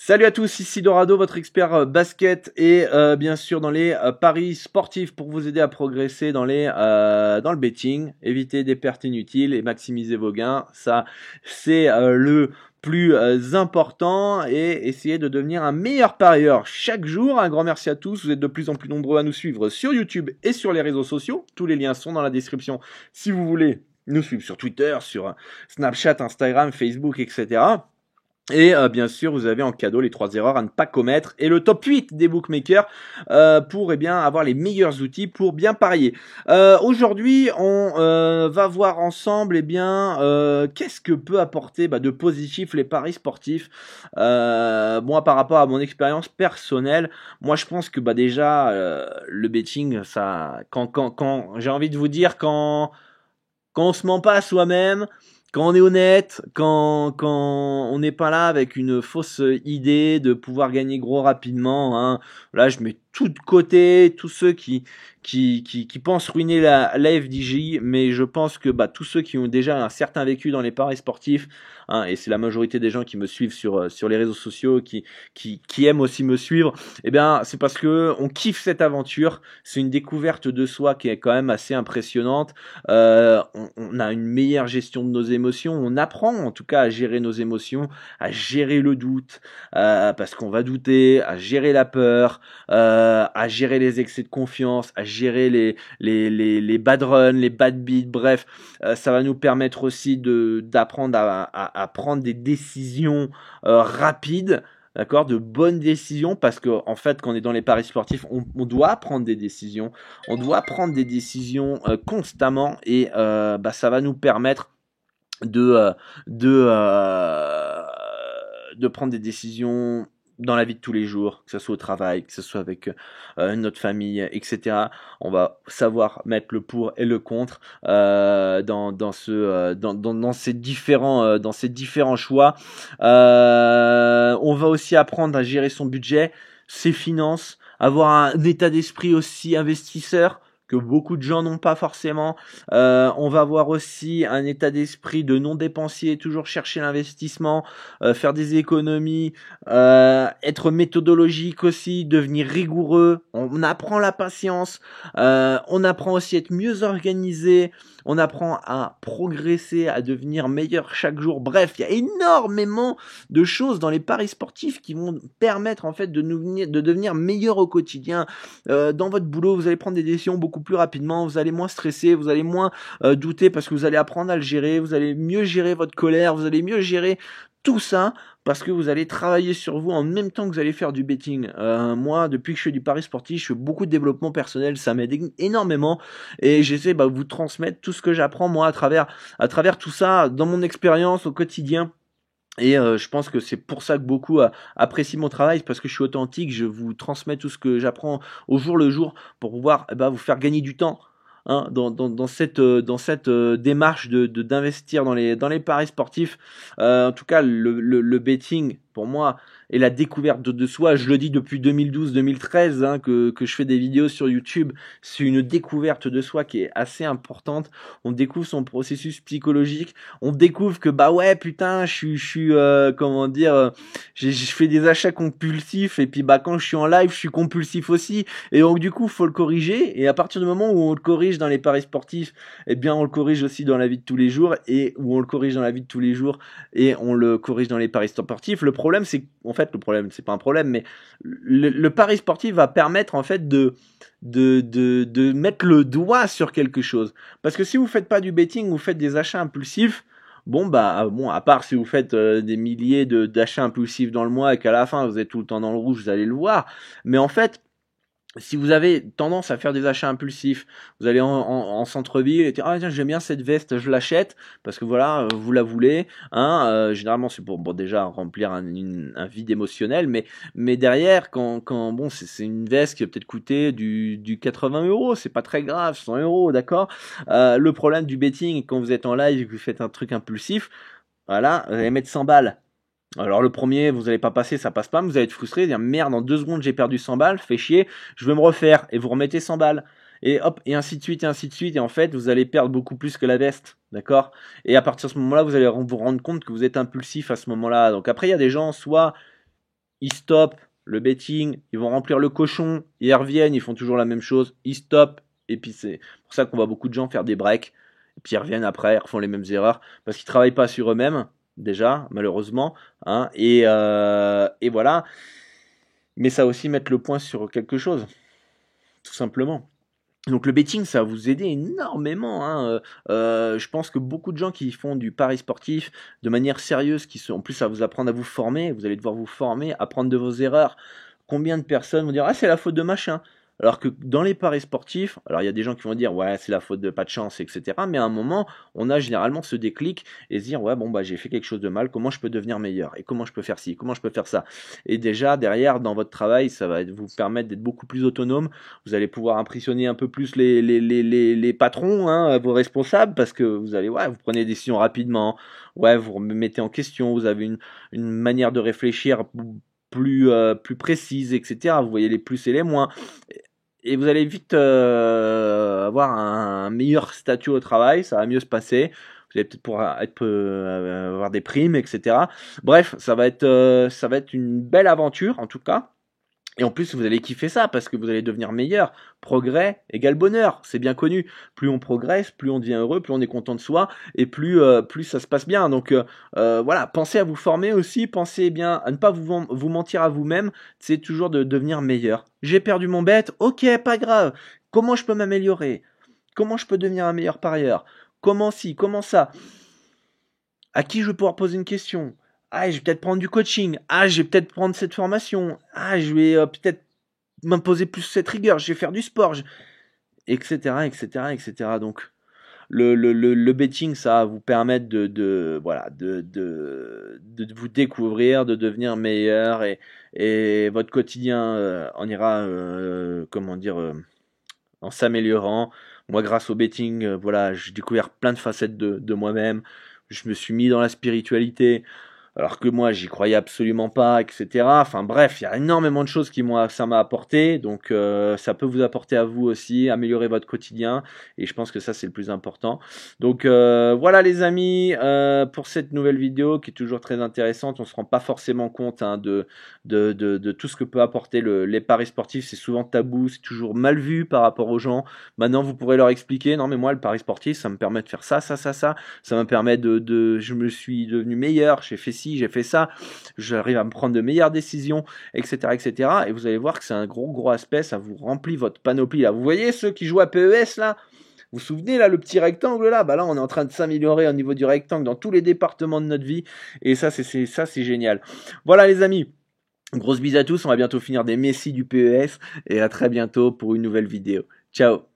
Salut à tous, ici Dorado, votre expert basket et bien sûr dans les paris sportifs pour vous aider à progresser dans le betting, éviter des pertes inutiles et maximiser vos gains. Ça, c'est le plus important et essayer de devenir un meilleur parieur chaque jour. Un grand merci à tous, vous êtes de plus en plus nombreux à nous suivre sur YouTube et sur les réseaux sociaux. Tous les liens sont dans la description si vous voulez nous suivre sur Twitter, sur Snapchat, Instagram, Facebook, etc. Et bien sûr, vous avez en cadeau les 3 erreurs à ne pas commettre et le top 8 des bookmakers pour avoir les meilleurs outils pour bien parier. Aujourd'hui, on va voir ensemble qu'est-ce que peut apporter de positif les paris sportifs. Moi, par rapport à mon expérience personnelle, moi je pense que déjà le betting, ça, quand j'ai envie de vous dire quand on se ment pas à soi-même, quand on est honnête, quand on n'est pas là avec une fausse idée de pouvoir gagner gros rapidement, hein. Là, je mets tout de côté, tous ceux qui pensent ruiner la FDJ, mais je pense que tous ceux qui ont déjà un certain vécu dans les paris sportifs, hein, et c'est la majorité des gens qui me suivent sur les réseaux sociaux, qui aiment aussi me suivre, c'est parce que on kiffe cette aventure. C'est une découverte de soi qui est quand même assez impressionnante. On a une meilleure gestion de nos émotions, on apprend en tout cas à gérer nos émotions, à gérer le doute, parce qu'on va douter, à gérer la peur, à gérer les excès de confiance, à gérer les bad runs, les bad beats, bref, ça va nous permettre aussi d'apprendre à prendre des décisions rapides. D'accord, de bonnes décisions, parce que en fait, quand on est dans les paris sportifs, on doit prendre des décisions, constamment, et ça va nous permettre de prendre des décisions dans la vie de tous les jours, que ce soit au travail, que ce soit avec notre famille, etc. On va savoir mettre le pour et le contre dans ces différents choix. On va aussi apprendre à gérer son budget, ses finances, avoir un état d'esprit aussi investisseur que beaucoup de gens n'ont pas forcément. On va avoir aussi un état d'esprit de non dépensier, toujours chercher l'investissement, faire des économies, être méthodologique aussi, devenir rigoureux. On apprend la patience, on apprend aussi à être mieux organisé, on apprend à progresser, à devenir meilleur chaque jour. Bref, il y a énormément de choses dans les paris sportifs qui vont permettre en fait de devenir meilleur au quotidien. Dans votre boulot, vous allez prendre des décisions beaucoup plus rapidement, vous allez moins stresser, vous allez moins douter parce que vous allez apprendre à le gérer, vous allez mieux gérer votre colère, vous allez mieux gérer tout ça parce que vous allez travailler sur vous en même temps que vous allez faire du betting. Moi, depuis que je fais du pari sportif, je fais beaucoup de développement personnel, ça m'aide énormément et j'essaie de vous transmettre tout ce que j'apprends moi à travers tout ça dans mon expérience au quotidien. Et je pense que c'est pour ça que beaucoup apprécient mon travail, parce que je suis authentique, je vous transmets tout ce que j'apprends au jour le jour pour pouvoir vous faire gagner du temps. Hein, dans cette démarche d'investir dans les paris sportifs. En tout cas, le betting pour moi est la découverte de soi. Je le dis depuis 2012-2013 que je fais des vidéos sur YouTube. C'est une découverte de soi qui est assez importante. On découvre son processus psychologique. On découvre que ouais putain, je suis comment dire, je fais des achats compulsifs et puis quand je suis en live, je suis compulsif aussi. Et donc du coup, faut le corriger. Et à partir du moment où on le corrige dans les paris sportifs, on le corrige aussi dans la vie de tous les jours, et où on le corrige dans la vie de tous les jours et on le corrige dans les paris sportifs. Le problème, c'est c'est pas un problème, mais le pari sportif va permettre en fait de mettre le doigt sur quelque chose. Parce que si vous faites pas du betting, vous faites des achats impulsifs. À part si vous faites des milliers d'achats impulsifs dans le mois et qu'à la fin vous êtes tout le temps dans le rouge, vous allez le voir. Mais en fait, si vous avez tendance à faire des achats impulsifs, vous allez en centre-ville et dire tiens, j'aime bien cette veste, je l'achète parce que voilà, vous la voulez, hein. Généralement c'est pour déjà remplir un vide émotionnel, mais derrière quand c'est une veste qui va peut-être coûter du 80 €, c'est pas très grave, 100 €, d'accord. Le problème du betting, quand vous êtes en live et que vous faites un truc impulsif, voilà, vous allez mettre 100 balles. Alors le premier, vous n'allez pas passer, ça passe pas, mais vous allez être frustré, dire merde, en 2 secondes j'ai perdu 100 balles, fait chier, je vais me refaire, et vous remettez 100 balles. Et hop, et ainsi de suite, et en fait, vous allez perdre beaucoup plus que la veste, d'accord. Et à partir de ce moment-là, vous allez vous rendre compte que vous êtes impulsif à ce moment-là. Donc après, il y a des gens, soit ils stoppent le betting, ils vont remplir le cochon, ils reviennent, ils font toujours la même chose, ils stoppent, et puis c'est pour ça qu'on voit beaucoup de gens faire des breaks, et puis ils reviennent après, ils refont les mêmes erreurs, parce qu'ils ne travaillent pas sur eux-mêmes, déjà, malheureusement, hein, et voilà, mais ça aussi mettre le point sur quelque chose, tout simplement. Donc le betting, ça va vous aider énormément, hein. Je pense que beaucoup de gens qui font du pari sportif de manière sérieuse, en plus ça va vous apprendre à vous former, vous allez devoir vous former, apprendre de vos erreurs. Combien de personnes vont dire ah c'est la faute de machin? Alors que dans les paris sportifs, alors il y a des gens qui vont dire ouais c'est la faute de pas de chance, etc. Mais à un moment, on a généralement ce déclic et se dire ouais bon bah j'ai fait quelque chose de mal, comment je peux devenir meilleur? Et comment je peux faire ci? Comment je peux faire ça? Et déjà derrière dans votre travail, ça va vous permettre d'être beaucoup plus autonome. Vous allez pouvoir impressionner un peu plus les patrons, hein, vos responsables, parce que vous allez ouais vous prenez des décisions rapidement, ouais vous remettez en question, vous avez une manière de réfléchir plus précise, etc. Vous voyez les plus et les moins. Et vous allez vite avoir un meilleur statut au travail, ça va mieux se passer. Vous allez peut-être pouvoir avoir des primes, etc. Bref, ça va être une belle aventure en tout cas. Et en plus, vous allez kiffer ça parce que vous allez devenir meilleur. Progrès égale bonheur, c'est bien connu. Plus on progresse, plus on devient heureux, plus on est content de soi et plus ça se passe bien. Donc voilà, pensez à vous former aussi, pensez bien à ne pas vous mentir à vous-même. C'est toujours de devenir meilleur. J'ai perdu mon bet, ok, pas grave. Comment je peux m'améliorer? Comment je peux devenir un meilleur parieur? Comment ci, comment ça? À qui je vais pouvoir poser une question? Ah, je vais peut-être prendre du coaching. Ah, je vais peut-être prendre cette formation. Ah, je vais peut-être m'imposer plus cette rigueur. Je vais faire du sport, etc., etc., etc. Donc, le betting, ça va vous permettre voilà, de vous découvrir, de devenir meilleur et votre quotidien en ira, comment dire, en s'améliorant. Moi, grâce au betting, voilà, j'ai découvert plein de facettes de moi-même. Je me suis mis dans la spiritualité, alors que moi j'y croyais absolument pas, etc. Enfin bref, il y a énormément de choses ça m'a apporté, donc ça peut vous apporter à vous aussi, améliorer votre quotidien, et je pense que ça c'est le plus important. Donc voilà les amis, pour cette nouvelle vidéo qui est toujours très intéressante. On se rend pas forcément compte hein, de tout ce que peut apporter les paris sportifs, c'est souvent tabou, c'est toujours mal vu par rapport aux gens. Maintenant vous pourrez leur expliquer, non mais moi le pari sportif ça me permet de faire ça, ça me permet je me suis devenu meilleur, j'ai fait ci, j'ai fait ça, j'arrive à me prendre de meilleures décisions, etc., etc. Et vous allez voir que c'est un gros aspect, ça vous remplit votre panoplie là. Vous voyez ceux qui jouent à PES là? Vous vous souvenez là, le petit rectangle là? Bah là, on est en train de s'améliorer au niveau du rectangle dans tous les départements de notre vie. Et ça, c'est génial. Voilà les amis. Grosse bise à tous, on va bientôt finir des messies du PES. Et à très bientôt pour une nouvelle vidéo. Ciao!